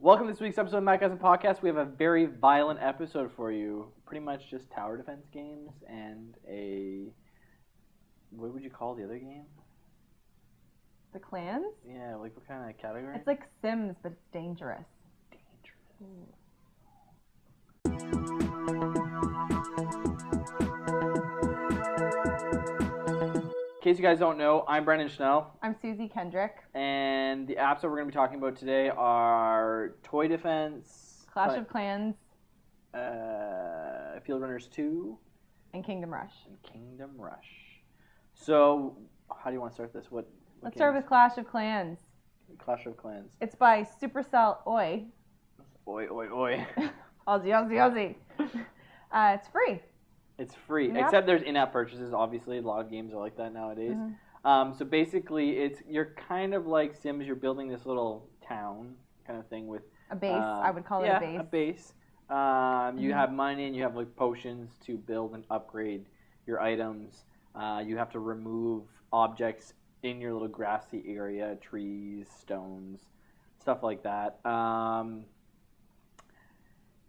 Welcome to this week's episode of Macgasm Podcast. We have a very violent episode for you. Pretty much just tower defense games and a... What would you call the other game? The clans? Yeah, like what kind of category? It's like Sims, but it's dangerous. In case you guys don't know, I'm Brennan Schnell. I'm Suzy Kendrick. And the apps that we're going to be talking about today are Toy Defense, Clash of Clans, Field Runners 2, and Kingdom Rush. So, how do you want to start this? Let's start with Clash of Clans. Clash of Clans. It's by Supercell Oi. Oi, oi, oi. Aussie, Aussie, Aussie. It's free. It's free, Yep. except there's in-app purchases. Obviously, a lot of games are like that nowadays. Mm-hmm. So basically, you're kind of like Sims. You're building this little town kind of thing with A base. I would call it a base. Yeah, a base. You have money and you have like potions to build and upgrade your items. You have to remove objects in your little grassy area, trees, stones, stuff like that.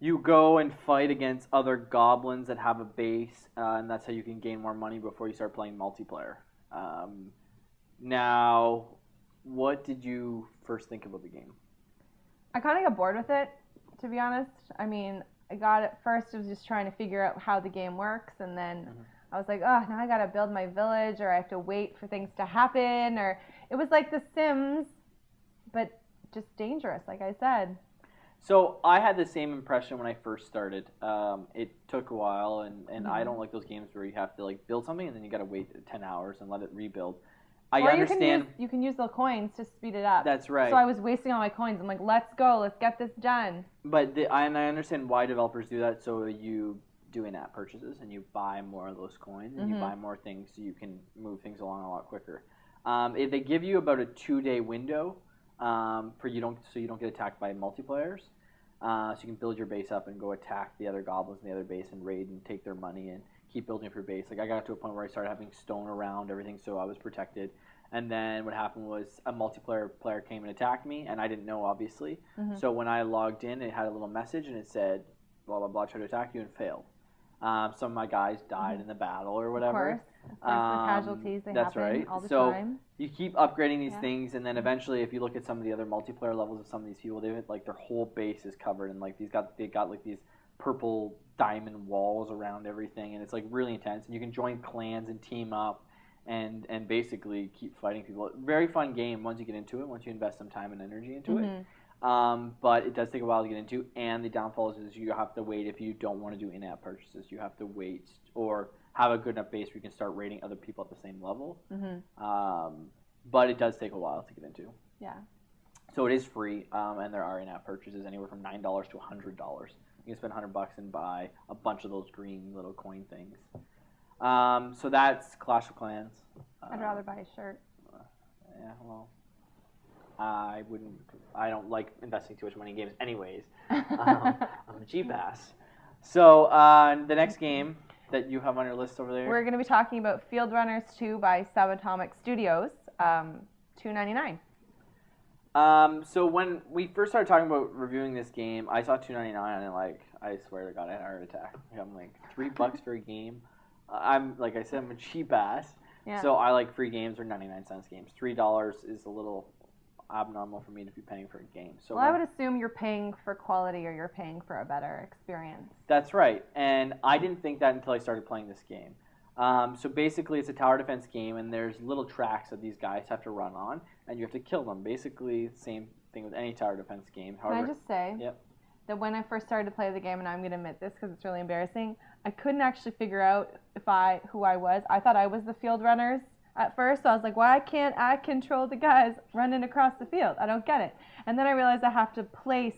You go and fight against other goblins that have a base, and that's how you can gain more money before you start playing multiplayer. Now, what did you first think about the game? I kind of got bored with it, to be honest. I mean, I got it first. I was just trying to figure out how the game works, and then I was like, oh, now I got to build my village, or I have to wait for things to happen, or it was like The Sims, but just dangerous, like I said. So I had the same impression when I first started. It took a while, and I don't like those games where you have to like build something and then you got to wait 10 hours and let it rebuild. I understand. You can use the coins to speed it up. That's right. So I was wasting all my coins. I'm like, let's go, let's get this done. But I understand why developers do that. So you do in-app purchases and you buy more of those coins and you buy more things so you can move things along a lot quicker. If they give you about a 2-day window. So you don't get attacked by multiplayers. So you can build your base up and go attack the other goblins in the other base and raid and take their money and keep building up your base. Like I got to a point where I started having stone around everything, so I was protected. And then what happened was a multiplayer player came and attacked me, and I didn't know obviously. So when I logged in, it had a little message and it said, "Blah blah blah, tried to attack you and failed." Some of my guys died in the battle or whatever. Of course, the casualties, they happen all the time. You keep upgrading these things, and then eventually, if you look at some of the other multiplayer levels of some of these people, they like their whole base is covered in like they got like these purple diamond walls around everything, and it's like really intense. And you can join clans and team up, and basically keep fighting people. Very fun game once you get into it. Once you invest some time and energy into it. But it does take a while to get into, and the downfall is you have to wait if you don't want to do in-app purchases. You have to wait or have a good enough base where you can start rating other people at the same level. But it does take a while to get into. Yeah. So it is free, and there are in-app purchases anywhere from $9 to $100. You can spend $100 and buy a bunch of those green little coin things. So that's Clash of Clans. I'd rather buy a shirt. Yeah, well, I don't like investing too much money in games anyways. I'm a cheap ass. So the next game that you have on your list over there? We're going to be talking about Field Runners 2 by Subatomic Studios, $2.99. So when we first started talking about reviewing this game, I saw $2.99 and like I swear to God I had a heart attack. I'm like $3 for a game. Like I said, I'm a cheap ass. Yeah. So I like free games or 99-cent games. $3 is a little abnormal for me to be paying for a game. So I would assume you're paying for quality or you're paying for a better experience. That's right, and I didn't think that until I started playing this game. So basically it's a tower defense game, and there's little tracks that these guys have to run on, and you have to kill them. Basically same thing with any tower defense game. However, can I just say that when I first started to play the game, and I'm going to admit this because it's really embarrassing, I couldn't actually figure out who I was. I thought I was the Field Runners at first, so I was like, why can't I control the guys running across the field? I don't get it. And then I realized I have to place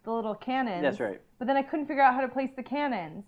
the little cannons. That's right. But then I couldn't figure out how to place the cannons.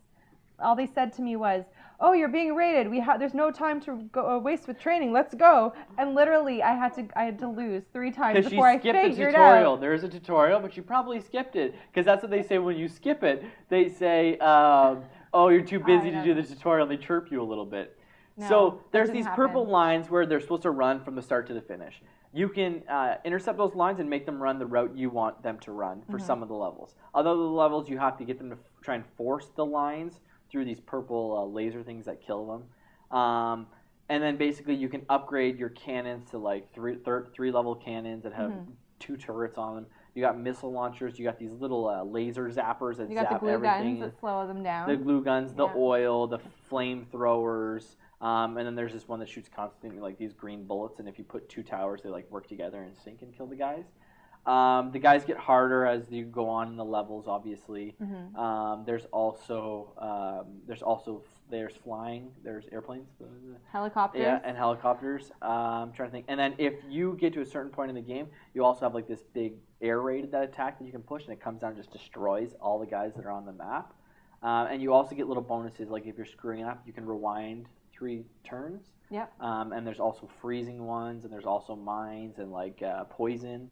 All they said to me was, oh, you're being raided. There's no time to go waste with training. Let's go. And literally, I had to lose 3 times before I figured the tutorial. There is a tutorial, but you probably skipped it. Because that's what they say when you skip it. They say, oh, you're too busy to do the tutorial. They chirp you a little bit. No, So that there's didn't these happen. purple lines where they're supposed to run from the start to the finish. You can intercept those lines and make them run the route you want them to run for some of the levels. Other levels, you have to get them to try and force the lines through these purple laser things that kill them. And then basically you can upgrade your cannons to like three level cannons that have 2 turrets on them. You got missile launchers. You got these little laser zappers that You got the zap glue everything. guns that slow them down. The glue guns, the oil, the flamethrowers, and then there's this one that shoots constantly like these green bullets. And if you put 2 towers, they like work together and sync and kill the guys. The guys get harder as you go on in the levels. Obviously, there's flying. There's airplanes. Helicopters. Yeah, and helicopters. I'm trying to think. And then if you get to a certain point in the game, you also have like this big air raid that attack that you can push, and it comes down and just destroys all the guys that are on the map. And you also get little bonuses, like if you're screwing up, you can rewind 3 turns. Yep. And there's also freezing ones, and there's also mines and like poison.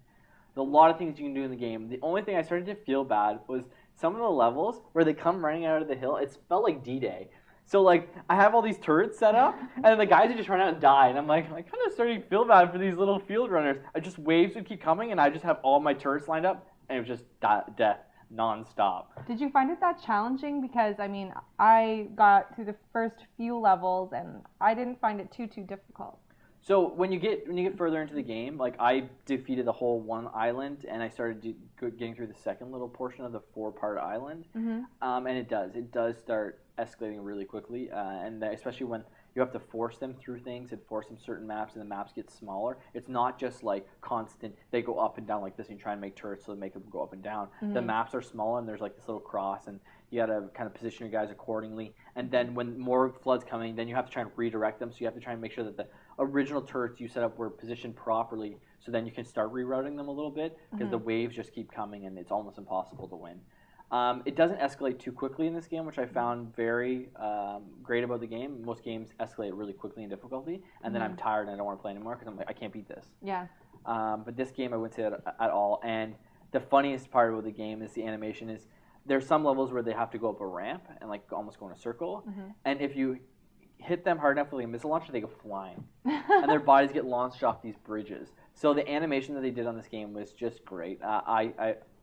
There's a lot of things you can do in the game. The only thing I started to feel bad was some of the levels where they come running out of the hill. It felt like D-Day. So, like, I have all these turrets set up, and then the guys would just run out and die. And I'm like, I kind of starting to feel bad for these little field runners. Waves would keep coming, and I just have all my turrets lined up, and it was just death nonstop. Did you find it that challenging? Because, I mean, I got through the first few levels, and I didn't find it too difficult. So when you get further into the game, like I defeated the whole one island, and I started getting through the second little portion of the 4-part island, and it does start escalating really quickly, and especially when you have to force them through things and force them certain maps, and the maps get smaller. It's not just like constant. They go up and down like this, and you try and make turrets so they make them go up and down. The maps are smaller, and there's like this little cross, and you got to kind of position your guys accordingly. And then when more flood's coming, then you have to try and redirect them. So you have to try and make sure that the original turrets you set up were positioned properly, so then you can start rerouting them a little bit, because the waves just keep coming, and it's almost impossible to win. It doesn't escalate too quickly in this game, which I found very great about the game. Most games escalate really quickly in difficulty, and then I'm tired and I don't want to play anymore because I'm like, I can't beat this. Yeah. But this game, I wouldn't say that at all. And the funniest part about the game is the animation is there's some levels where they have to go up a ramp and like almost go in a circle, and if you hit them hard enough with a missile launcher, they go flying, and their bodies get launched off these bridges. So the animation that they did on this game was just great.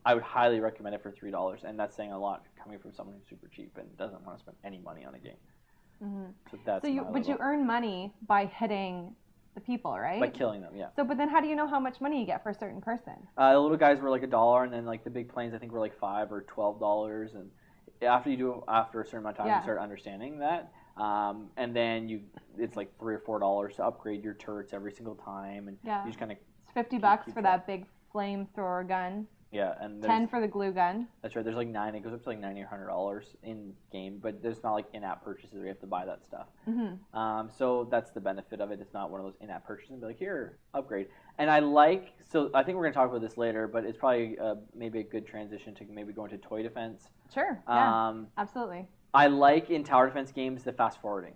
I would highly recommend it for $3, and that's saying a lot coming from someone who's super cheap and doesn't want to spend any money on a game. So that's but you earn money by hitting the people, right? By killing them, yeah. So, but then how do you know how much money you get for a certain person? The little guys were like $1, and then like the big planes I think were like $5 or $12, and after a certain amount of time, you start understanding that. And then it's like $3 or $4 to upgrade your turrets every single time, and you just kind of. It's $50 for that big flamethrower gun. Yeah, and $10 for the glue gun. That's right. There's like $9. It goes up to like $90 or $100 in game, but there's not like in-app purchases where you have to buy that stuff. So that's the benefit of it. It's not one of those in-app purchases and be like, here, upgrade. And I think we're gonna talk about this later, but it's probably maybe a good transition to maybe go into toy defense. Sure. Yeah. Absolutely. I like in tower defense games the fast forwarding.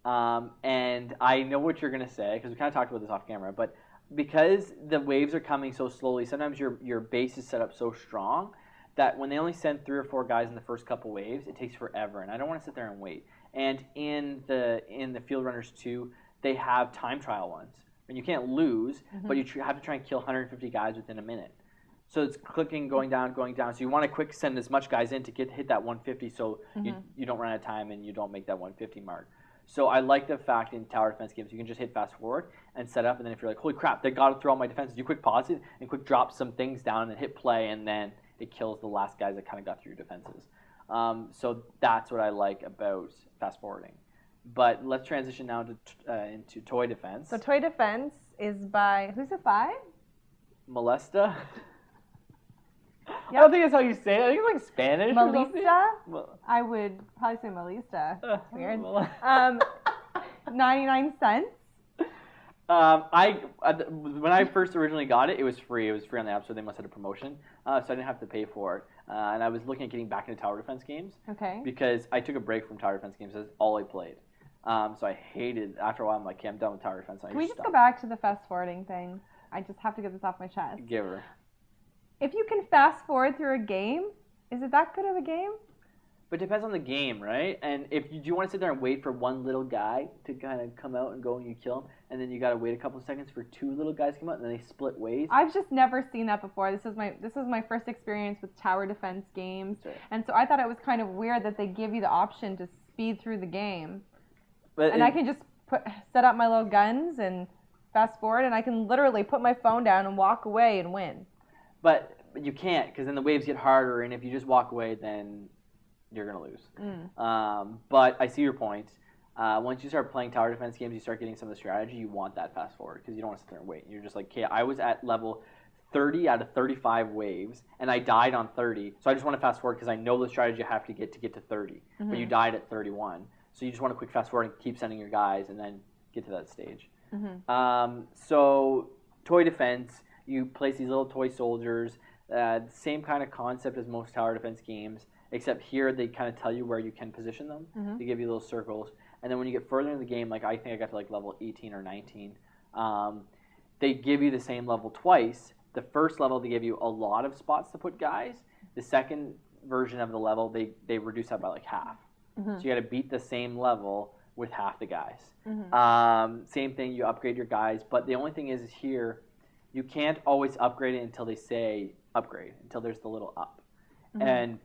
And I know what you're gonna say because we kind of talked about this off camera, but because the waves are coming so slowly, sometimes your base is set up so strong that when they only send 3 or 4 guys in the first couple waves, it takes forever, and I don't want to sit there and wait. And in the Field Runners 2, they have time trial ones, and you can't lose, but you have to try and kill 150 guys within a minute. So it's clicking, going down. So you want to quick send as much guys in to hit that 150, so you don't run out of time and you don't make that 150 mark. So I like the fact in tower defense games you can just hit fast forward and set up, and then if you're like, holy crap, they got to throw all my defenses, you quick pause it and quick drop some things down and hit play, and then it kills the last guys that kind of got through your defenses. So that's what I like about fast forwarding. But let's transition now into toy defense. So toy defense is by, who's it by? Molesta. Yep. I don't think that's how you say it. I think it's like Spanish. Melissa? I would probably say Melissa. Weird. 99 cents. When I first originally got it, it was free. It was free on the App Store. They must have had a promotion, so I didn't have to pay for it. And I was looking at getting back into tower defense games. Okay. Because I took a break from tower defense games. That's all I played. So I hated. After a while, I'm like, okay, I'm done with tower defense. Can we just go back to the fast forwarding thing? I just have to get this off my chest. Give her. If you can fast forward through a game, is it that good of a game? But it depends on the game, right? And if you do want to sit there and wait for one little guy to kind of come out and go and you kill him, and then you got to wait a couple of seconds for two little guys to come out, and then they split ways. I've just never seen that before. This is my first experience with tower defense games, Right. and so I thought it was kind of weird that they give you the option to speed through the game, But I can just set up my little guns and fast forward, and I can literally put my phone down and walk away and win. But you can't, because then the waves get harder, and if you just walk away, then you're going to lose. But I see your point. Once you start playing tower defense games, you start getting some of the strategy. You want that fast forward because you don't want to sit there and wait. You're just like, okay, I was at level 30 out of 35 waves, and I died on 30. So I just want to fast forward because I know the strategy I have to get to 30. But you died at 31. So you just want to quick fast forward and keep sending your guys and then get to that stage. So toy defense, you place these little toy soldiers. Same kind of concept as most tower defense games. Except here, they kind of tell you where you can position them. They give you little circles. And then when you get further in the game, like I think I got to like level 18 or 19, they give you the same level twice. The first level, they give you a lot of spots to put guys. The second version of the level, they reduce that by like half. So you got to beat the same level with half the guys. Same thing, you upgrade your guys. But the only thing is here, you can't always upgrade it until they say upgrade, until there's the little up. And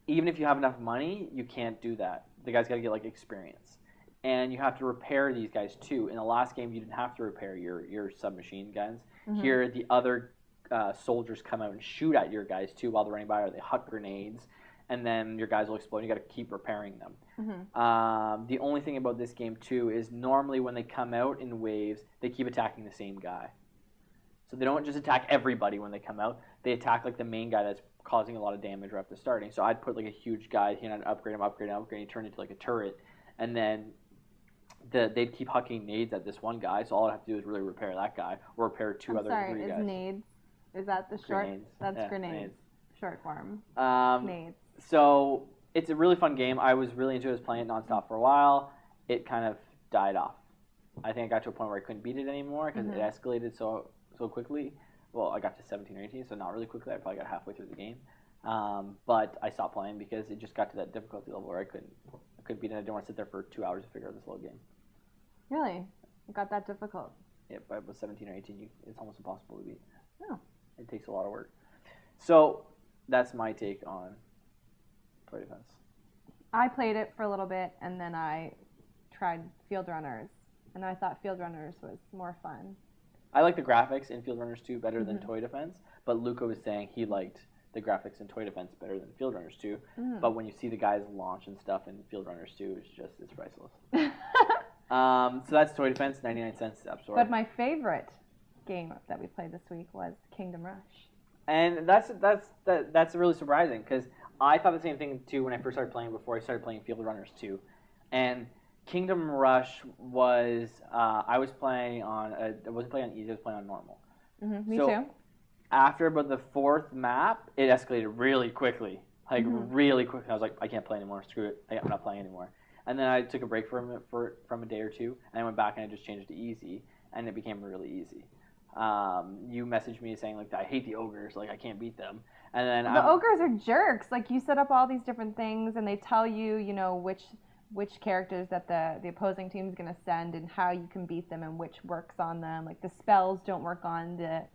even if you have enough money, you can't do that. The guys got to get like experience, and you have to repair these guys too. In the last game, you didn't have to repair your submachine guns. Here, the other soldiers come out and shoot at your guys too while they're running by, or they huck grenades, and then your guys will explode. You got to keep repairing them. The only thing about this game too is normally when they come out in waves, they keep attacking the same guy. So they don't just attack everybody when they come out. They attack like the main guy that's causing a lot of damage right after starting. So I'd put like a huge guy, and I'd upgrade him, he turned into like a turret, and then they'd keep hucking nades at this one guy. So all I have to do is really repair that guy, or repair three guys. Nades? Is that the short? Grenades. That's yeah, grenades. Short form. Nades. So it's a really fun game. I was really into it. I was playing it nonstop for a while. It kind of died off. I think I got to a point where I couldn't beat it anymore because it escalated so quickly. Well, I got to 17 or 18, so not really quickly. I probably got halfway through the game. But I stopped playing because it just got to that difficulty level where I couldn't beat it. I didn't want to sit there for 2 hours to figure out this little game. Really? It got that difficult? Yeah, but it was 17 or 18. It's almost impossible to beat. Oh. It takes a lot of work. So that's my take on toy defense. I played it for a little bit, and then I tried Field Runners, and I thought Field Runners was more fun. I like the graphics in Field Runners 2 better than Toy Defense, but Luca was saying he liked the graphics in Toy Defense better than Field Runners 2. But when you see the guys launch and stuff in Field Runners 2, it's priceless. So that's Toy Defense, 99 cents App Store. But my favorite game that we played this week was Kingdom Rush. And that's really surprising because I thought the same thing too when I first started playing before I started playing Field Runners 2. And Kingdom Rush was I wasn't playing on easy, I was playing on normal. Me too. After about the fourth map, it escalated really quickly. Really quickly. I was like, I can't play anymore. Screw it. I'm not playing anymore. And then I took a break from it from a day or two, and I went back and I just changed it to easy, and it became really easy. You messaged me saying like I hate the ogres, like I can't beat them. And then the ogres are jerks. Like you set up all these different things, and they tell you, which characters that the opposing team is going to send and how you can beat them and which works on them. Like the spells don't work on the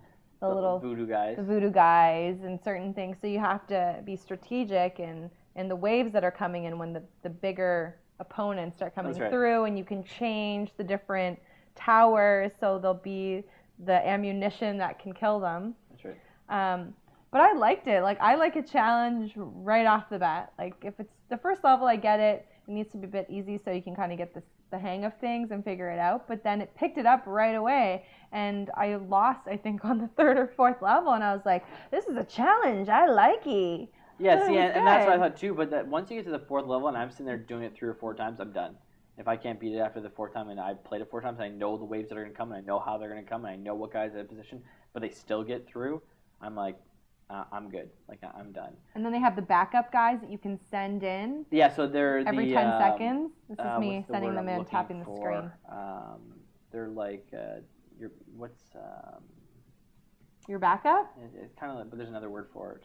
little voodoo guys. The voodoo guys and certain things. So you have to be strategic in the waves that are coming in when the bigger opponents start coming through, and you can change the different towers so there'll be the ammunition that can kill them. That's right. But I liked it. Like I like a challenge right off the bat. Like if it's the first level, I get it. It needs to be a bit easy so you can kind of get the hang of things and figure it out. But then it picked it up right away, and I lost, I think, on the third or fourth level, and I was like, this is a challenge. I like it. Yeah, see, and that's what I thought too. But once you get to the fourth level and I'm sitting there doing it 3 or 4 times, I'm done. If I can't beat it after the 4th time and I played it 4 times, and I know the waves that are going to come, and I know how they're going to come, and I know what guys are in position, but they still get through, I'm like, I'm good. Like, I'm done. And then they have the backup guys that you can send in. Yeah, so they're every 10 seconds. This is me sending them in, tapping the screen. They're like your backup? It's kind of like, but there's another word for it.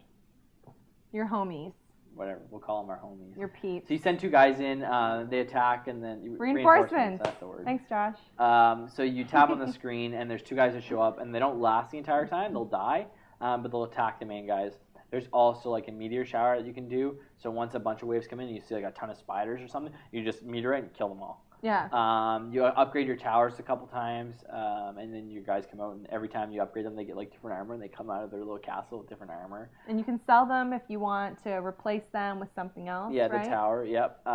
Your homies. whatever. We'll call them our homies. Your peeps. So you send 2 guys in, they attack, and then Reinforcements. That's the word. Thanks, Josh. So you tap on the screen, and there's 2 guys that show up, and they don't last the entire time. They'll die, but they'll attack the main guys. There's also like a meteor shower that you can do. So once a bunch of waves come in, and you see like a ton of spiders or something, you just meteor it and kill them all. Yeah. You upgrade your towers a couple times, and then your guys come out, and every time you upgrade them, they get like different armor, and they come out of their little castle with different armor. And you can sell them if you want to replace them with something else. Yeah, right? the tower. Yep.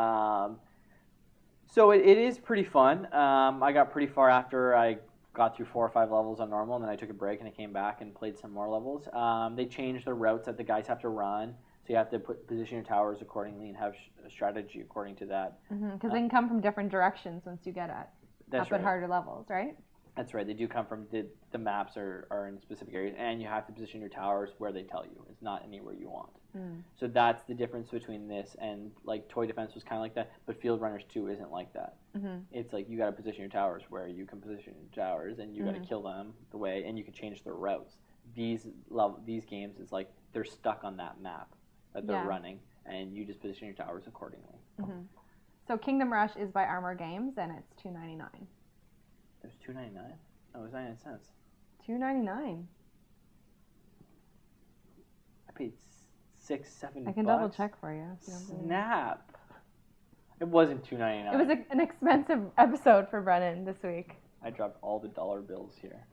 So it is pretty fun. I got pretty far after I got through 4 or 5 levels on normal, and then I took a break and I came back and played some more levels. They changed the routes that the guys have to run, so you have to position your towers accordingly and have a strategy according to that. Because they can come from different directions once you get at harder levels, right? That's right. They do come from the maps are in specific areas, and you have to position your towers where they tell you. It's not anywhere you want. So that's the difference between this and like Toy Defense was kind of like that, but Field Runners 2 isn't like that. It's like you got to position your towers where you can position your towers, and you got to kill them the way, and you can change their routes. These games is like they're stuck on that map that they're running, and you just position your towers accordingly. So Kingdom Rush is by Armor Games, and it's $2.99. It was $2.99. Oh, it was 99 cents. $2.99. I paid $6-7. I can double check for you. Snap! It wasn't $2.99. It was an expensive episode for Brennan this week. I dropped all the dollar bills here.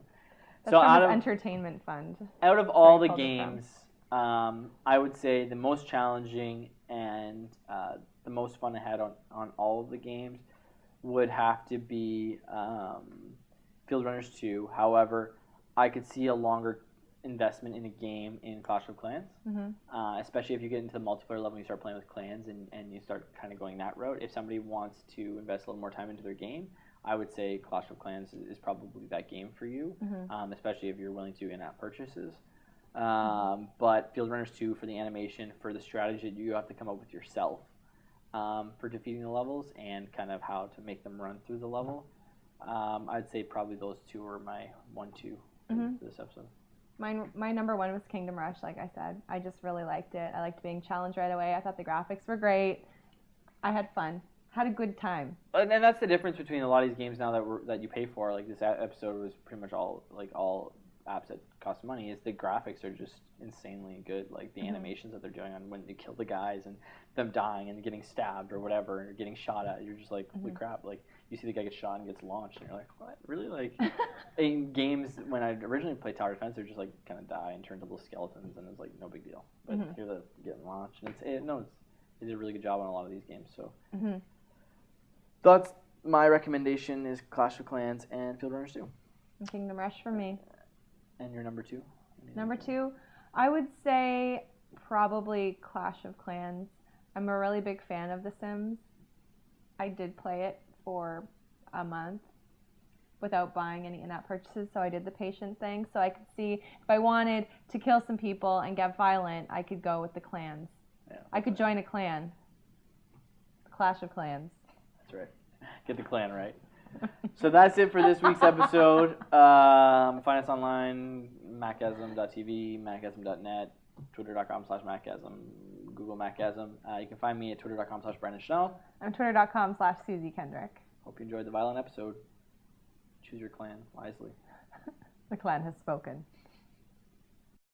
That's so from his entertainment fund. Out of all the games, I would say the most challenging and the most fun I had on all of the games would have to be Field Runners 2. However, I could see a longer investment in a game in Clash of Clans, especially if you get into the multiplayer level and you start playing with clans and you start kind of going that route. If somebody wants to invest a little more time into their game, I would say Clash of Clans is probably that game for you, especially if you're willing to do in-app purchases. But Field Runners 2, for the animation, for the strategy that you have to come up with yourself for defeating the levels and kind of how to make them run through the level, I'd say probably those 2 were my 1-2 for this episode. My number 1 was Kingdom Rush, like I said. I just really liked it. I liked being challenged right away. I thought the graphics were great. I had fun. Had a good time. And that's the difference between a lot of these games now that you pay for. Like this episode was pretty much all apps that cost money. Is the graphics are just insanely good. Like the animations that they're doing on when they kill the guys and them dying and getting stabbed or whatever and getting shot at. You're just like, holy crap! Like you see the guy get shot and gets launched, and you're like, what? Really? Like in games when I originally played Tower Defense, they're just like kind of die and turn to little skeletons, and it's like no big deal. But here they're getting launched, and they did a really good job on a lot of these games. So. That's my recommendation is Clash of Clans and Field Runners 2. And Kingdom Rush for me. And your number 2? Number 2, I would say probably Clash of Clans. I'm a really big fan of The Sims. I did play it for a month without buying any in-app purchases, so I did the patient thing. So I could see if I wanted to kill some people and get violent, I could go with the clans. Yeah, I could join a clan. Clash of Clans. That's right. Get the clan right. So that's it for this week's episode. Find us online, Macgasm.tv, Macgasm.net, Twitter.com/Macgasm, Google Macgasm. You can find me at Twitter.com/Brandon Schnell. I'm Twitter.com/Suzy Kendrick. Hope you enjoyed the violent episode. Choose your clan wisely. The clan has spoken.